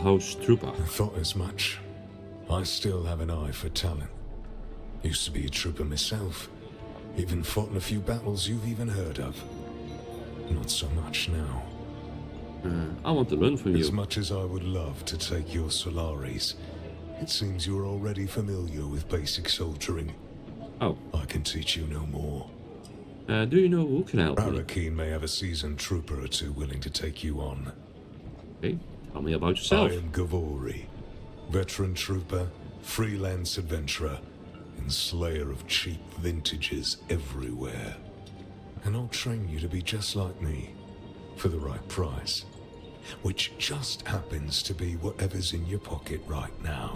House Trooper. I thought as much. I still have an eye for talent. Used to be a trooper myself. Even fought in a few battles you've even heard of. Not so much now. I want to learn from As you. much as I would love to take your Solaris, it seems you're already familiar with basic soldiering. Oh, I can teach you no more. do you know who can help me? Arrakis may have a seasoned trooper or two willing to take you on. Okay, tell me about yourself. I am Gavori, veteran trooper, freelance adventurer, and slayer of cheap vintages everywhere. And I'll train you to be just like me, for the right price. Which just happens to be whatever's in your pocket right now.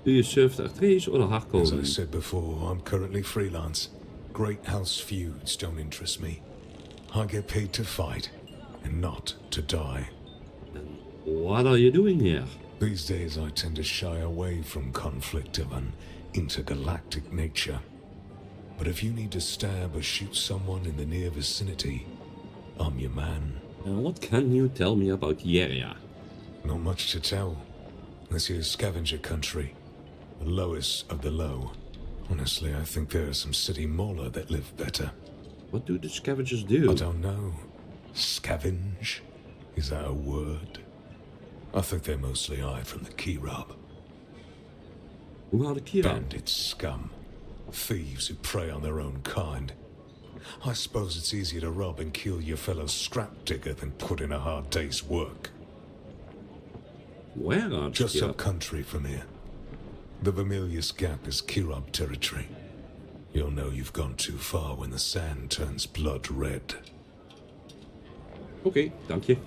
Do you serve the Arrakis or the As I hardcore? said before, I'm currently freelance. Great house feuds don't interest me. I get paid to fight, and not to die. What are you doing here? These days I tend to shy away from conflict of an intergalactic nature. But if you need to stab or shoot someone in the near vicinity, I'm your man. What can you tell me about the area? Not much to tell. This here's scavenger country. The lowest of the low. Honestly, I think there are some city mauler that live better. What do the scavengers do? I don't know. Scavenge? Is that a word? I think they're mostly eyed from the Kirab. Who are the Kira? Bandit scum. Thieves who prey on their own kind. I suppose it's easier to rob and kill your fellow scrap digger than put in a hard day's work. Where are the Just Kira? up country from here. The Vermilius Gap is Kirab territory. You'll know you've gone too far when the sand turns blood red. Oké, dank je.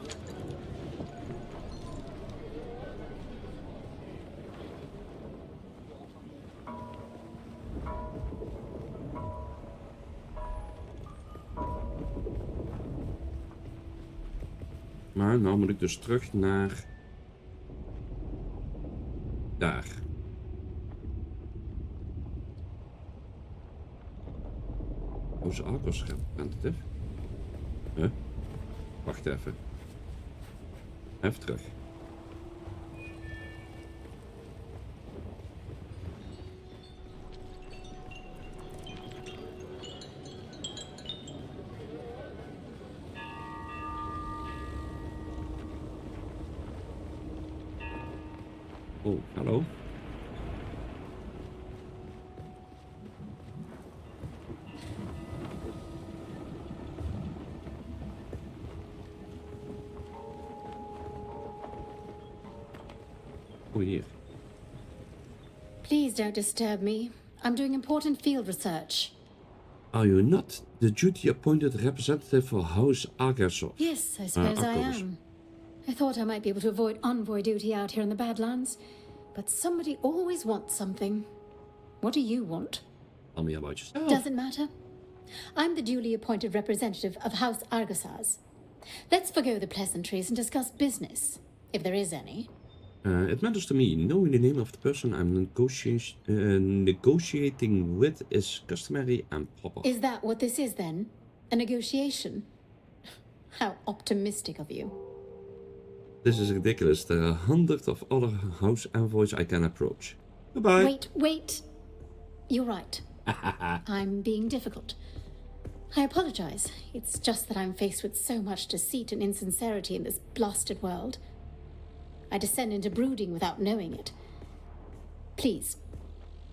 Maar nou moet ik dus terug naar... daar. Oh, ze Arrakis representative. Huh? Wacht even. Even terug. Oh, hallo. Oh, hier. Please don't disturb me. I'm doing important field research. Are you not the duty-appointed representative for House Arrakis? Yes, I suppose I Arrakis. am. I thought I might be able to avoid envoy duty out here in the Badlands, but somebody always wants something. What do you want? Tell me about yourself. Doesn't matter. I'm the duly appointed representative of House Argasaz. Let's forgo the pleasantries and discuss business, if there is any. It matters to me. Knowing the name of the person I'm negotiating with is customary and proper. Is that what this is then? A negotiation? How optimistic of you. This is ridiculous. There are hundreds of other house envoys I can approach. Goodbye. Wait. You're right. I'm being difficult. I apologize. It's just that I'm faced with so much deceit and insincerity in this blasted world. I descend into brooding without knowing it. Please,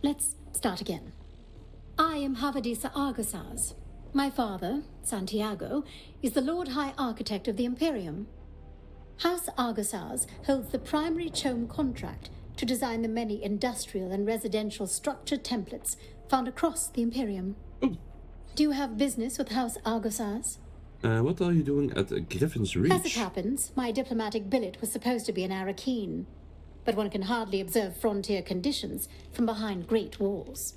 let's start again. I am Havadisa Argasaz. My father, Santiago, is the Lord High Architect of the Imperium. House Argasaz holds the primary CHOAM contract to design the many industrial and residential structure templates found across the Imperium. Oh. Do you have business with House Argasaz? What are you doing at Griffin's Reach? As it happens, my diplomatic billet was supposed to be in Arrakeen, but one can hardly observe frontier conditions from behind great walls.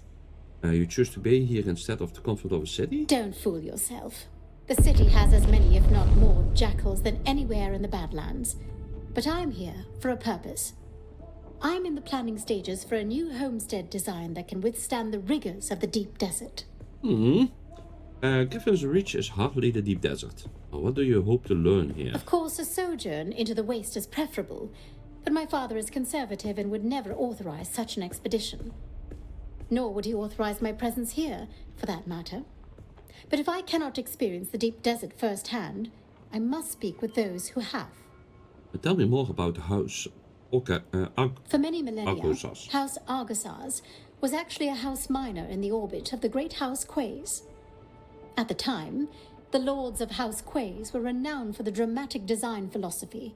You choose to be here instead of the comfort of a city? Don't fool yourself. The city has as many, if not more, jackals than anywhere in the Badlands. But I'm here for a purpose. I'm in the planning stages for a new homestead design that can withstand the rigors of the deep desert. Griffin's Reach is hardly the deep desert. What do you hope to learn here? Of course, a sojourn into the waste is preferable, but my father is conservative and would never authorize such an expedition. Nor would he authorize my presence here, for that matter. But if I cannot experience the deep desert firsthand, I must speak with those who have. Tell me more about the house. For many millennia, Argosas. House Argosas was actually a house minor in the orbit of the great House Quays. At the time, the lords of House Quays were renowned for the dramatic design philosophy,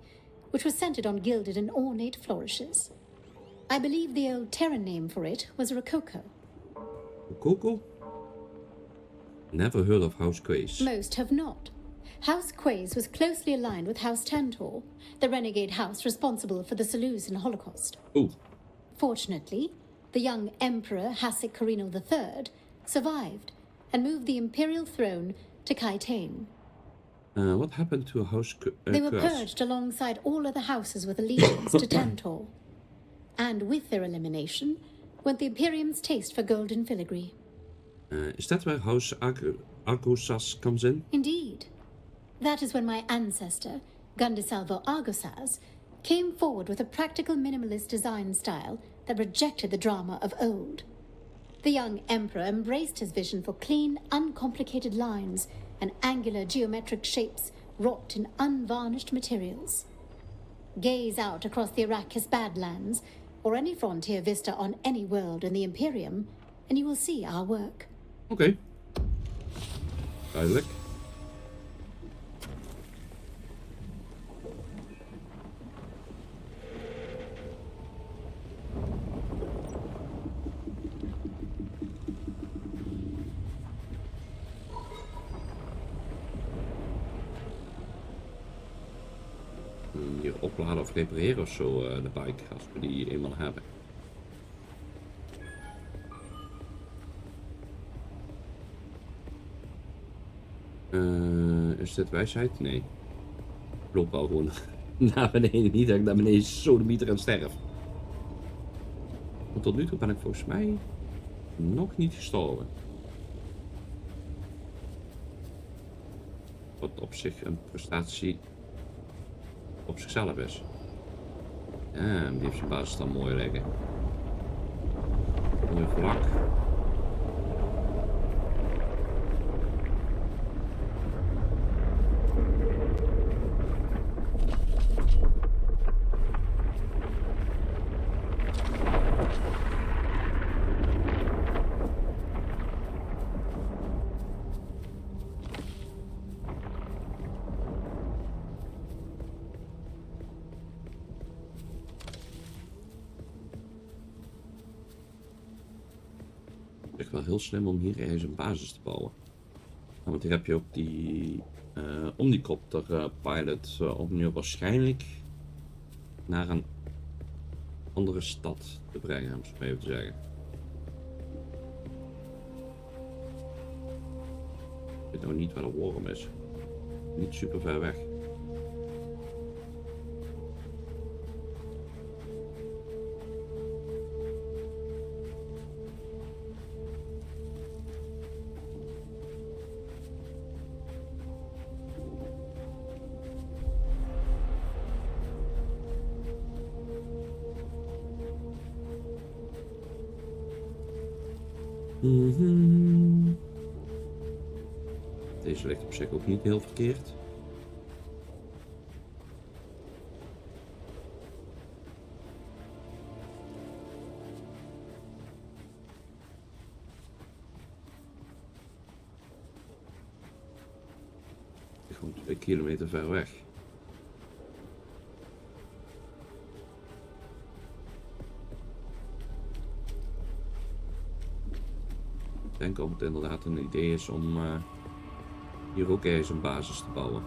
which was centered on gilded and ornate flourishes. I believe the old Terran name for it was Rococo. Rococo? Never heard of House Quays. Most have not. House Quays was closely aligned with House Tantor, the renegade house responsible for the Seleucian Holocaust. Ooh. Fortunately, the young Emperor Hasek Carino III survived and moved the imperial throne to Kaitane. What happened to House They were Quays? purged alongside all other houses with allegiance to Tantor. And with their elimination went the Imperium's taste for golden filigree. Is that where House Argosas comes in? Indeed. That is when my ancestor, Gundisalvo Argosas, came forward with a practical minimalist design style that rejected the drama of old. The young emperor embraced his vision for clean, uncomplicated lines and angular geometric shapes wrought in unvarnished materials. Gaze out across the Arrakis Badlands, or any frontier vista on any world in the Imperium, and you will see our work. Oké. Duidelijk. Hier opladen of repareren of zo, de bike, als we die eenmaal hebben. Is dit wijsheid? Nee. Ik loop wel gewoon naar beneden. Niet dat ik naar beneden sodemieter en sterf. Want tot nu toe ben ik volgens mij nog niet gestorven. Wat op zich een prestatie op zichzelf is. Ja, die heeft zijn basis dan mooi liggen. Mooi vlak. Echt wel heel slim om hier ergens een basis te bouwen. Ja, want hier heb je ook die omnicopter pilot om nu waarschijnlijk naar een andere stad te brengen, om het zo even te zeggen. Ik weet nou niet waar de worm is. Niet super ver weg. Deze ligt op zich ook niet heel verkeerd. Gewoon 2 kilometer ver weg. Ik denk of het inderdaad een idee is om hier ook eens een basis te bouwen.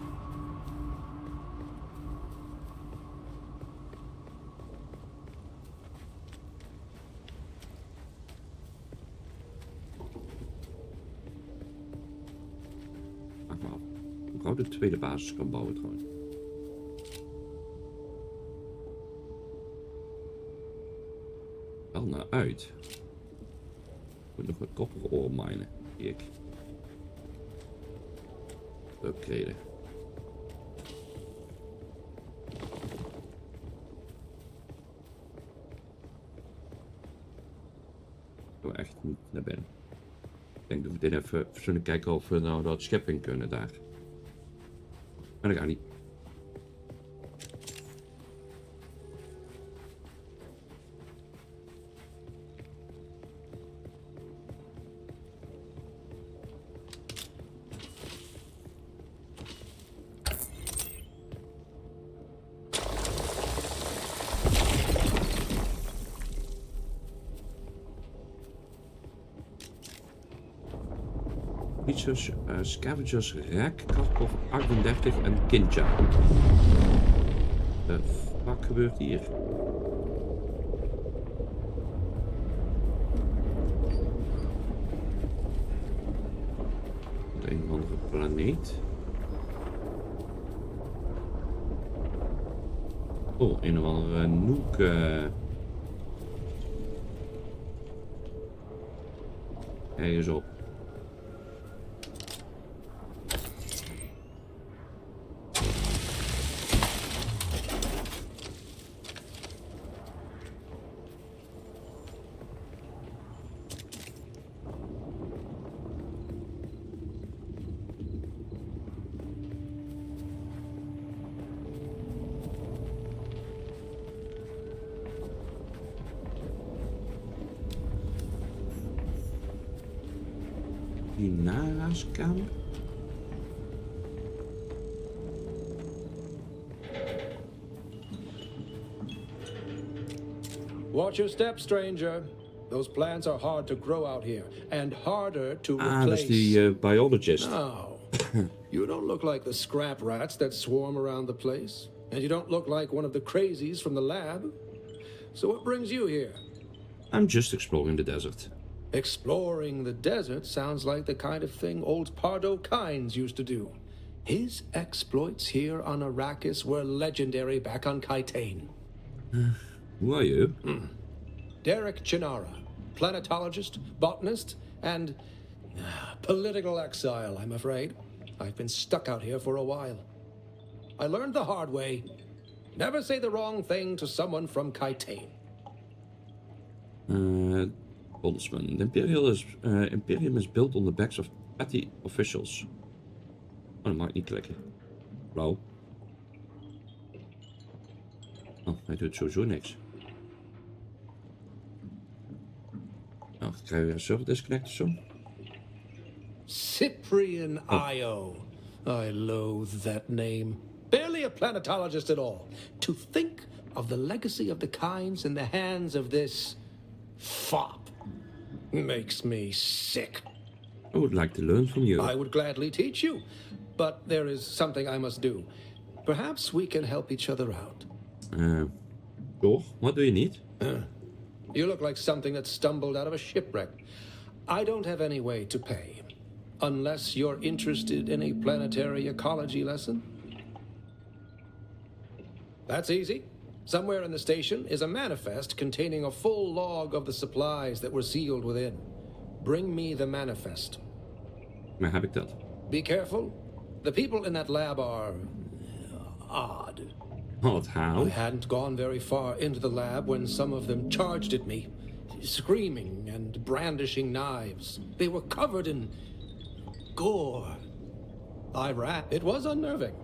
Maak maar af. Hoe gauw de tweede basis kan bouwen trouwens. Wel naar uit. Ik moet nog wat kopper ore minen, zie ik. upgraden. Ik wil echt niet naar binnen. Ik denk dat we dit even zullen kijken of we nou dat schip in kunnen daar. Maar dat gaat niet. Creatures, scavengers, rek, Karkov 38 en Kinja. Wat gebeurt hier? Een of andere planeet. Oh, een of andere noek. Ergens op. Die Nara's-kamer? Watch your step, stranger. Those plants are hard to grow out here, and harder to replace. Dat is die biologist. No. You don't look like the scrap rats that swarm around the place. And you don't look like one of the crazies from the lab. So what brings you here? I'm just exploring the desert. Exploring the desert sounds like the kind of thing old Pardo Kynes used to do. His exploits here on Arrakis were legendary back on Kaitane. Who are you? Derek Chinara, planetologist, botanist, and political exile, I'm afraid. I've been stuck out here for a while. I learned the hard way. Never say the wrong thing to someone from Kaitane. Bondsman. The Imperium is built on the backs of petty officials. Oh, dat mag ik niet klikken. Blauw. Oh, hij doet sowieso niks. Nou, dan krijgen we weer een server disconnect of zo. Cyprian Io. I loathe that name. Barely a planetologist at all. To think of the legacy of the Kynes in the hands of this fop makes me sick. I would like to learn from you. I would gladly teach you, but there is something I must do. Perhaps we can help each other out. Sure. What do you need? You look like something that stumbled out of a shipwreck. I don't have any way to pay. Unless you're interested in a planetary ecology lesson. That's easy. Somewhere in the station is a manifest containing a full log of the supplies that were sealed within. Bring me the manifest. Maar heb ik dat? Be careful. The people in that lab are odd. What, how? I hadn't gone very far into the lab when some of them charged at me, screaming and brandishing knives. They were covered in gore. I ran. It was unnerving.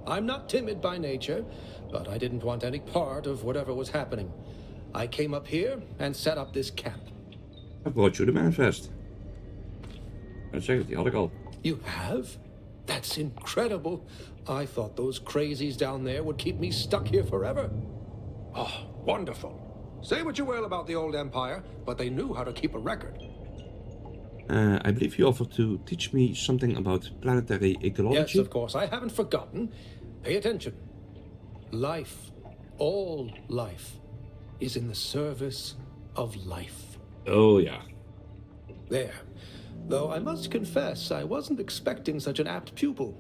I'm not timid by nature, but I didn't want any part of whatever was happening. I came up here and set up this camp. I brought you the manifest. Dat zeg ik, die had ik al. You have? That's incredible. I thought those crazies down there would keep me stuck here forever. Oh, wonderful. Say what you will about the old empire, but they knew how to keep a record. I believe you offered to teach me something about planetary ecology. Yes, of course. I haven't forgotten. Pay attention. Life, all life, is in the service of life. Oh, ja. There. Though I must confess, I wasn't expecting such an apt pupil.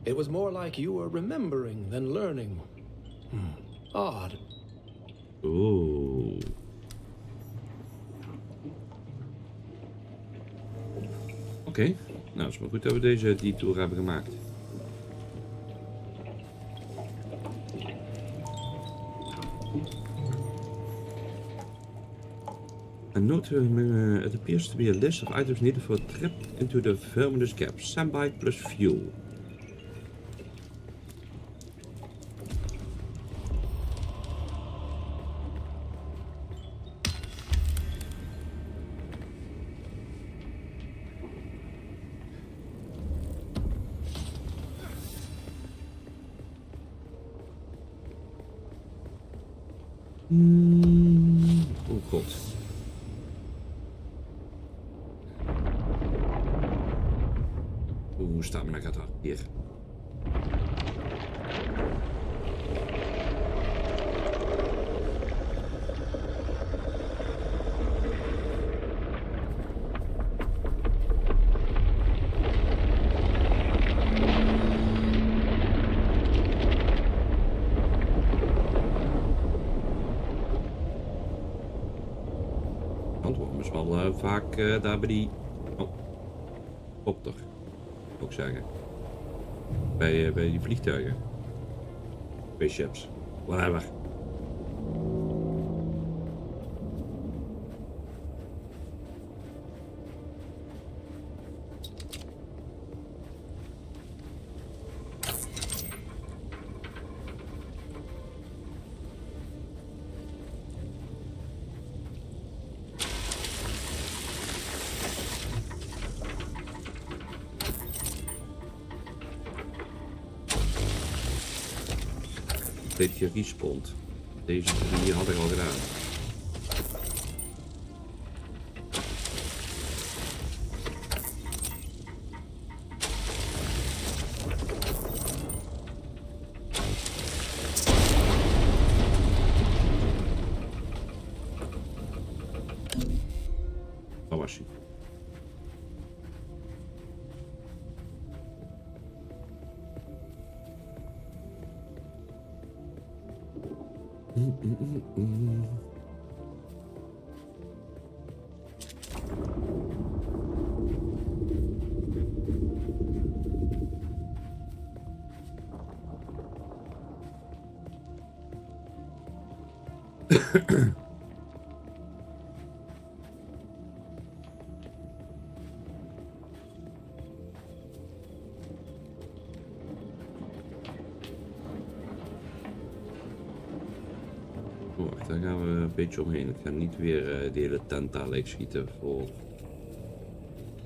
It was more like you were remembering than learning. Odd. Oeh. Oké. Nou, het is maar goed dat we die tour hebben gemaakt. And note, it appears to be a list of items needed for a trip into the Verminous Gap. Standby plus fuel. Oh god. Oeh, stamina gaat hard hier. Antwoord is wel vaak daar bij die... Oh, kopter. Ook zeggen. Bij die vliegtuigen. Spaceships. Whatever. Dit gerespawnd. Deze drie had ik al gedaan. Waar was hij? Wacht, daar gaan we een beetje omheen. Ik ga niet weer de hele tent daar leeg schieten voor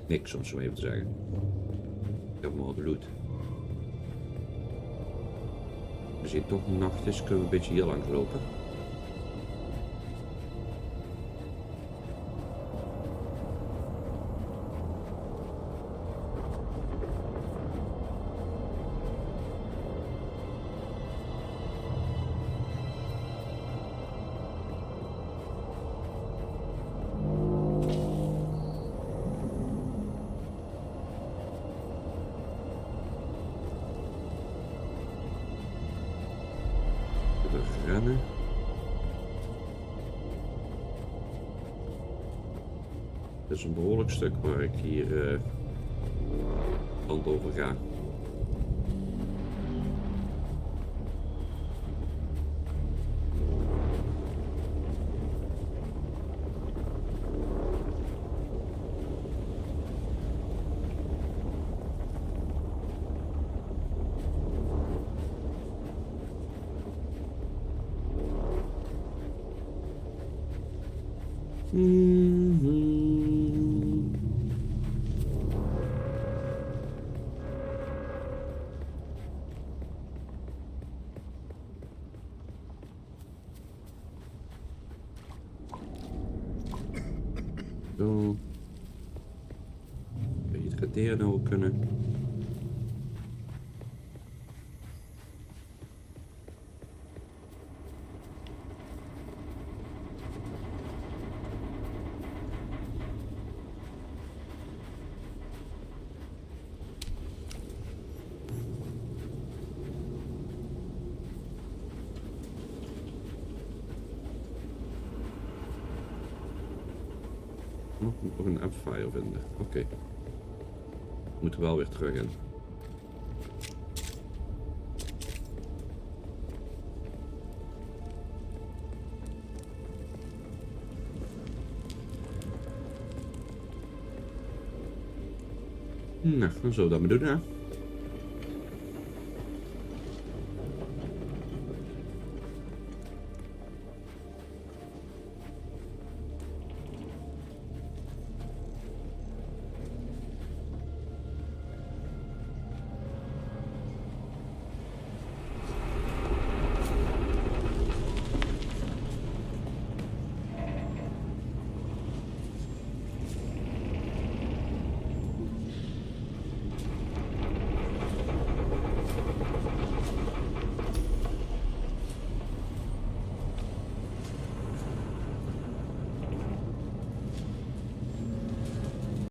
niks, om zo even te zeggen. Ik heb hem al geloot. Als het toch nacht is, kunnen we een beetje hier langs lopen. Rennen. Dit is een behoorlijk stuk waar ik hier kant over ga. Zo. Beetje het graderen nou ook kunnen. Nog een Ervaar vinden. Oké. Moeten we wel weer terug in. Nou, dan zullen we dat maar doen, hè.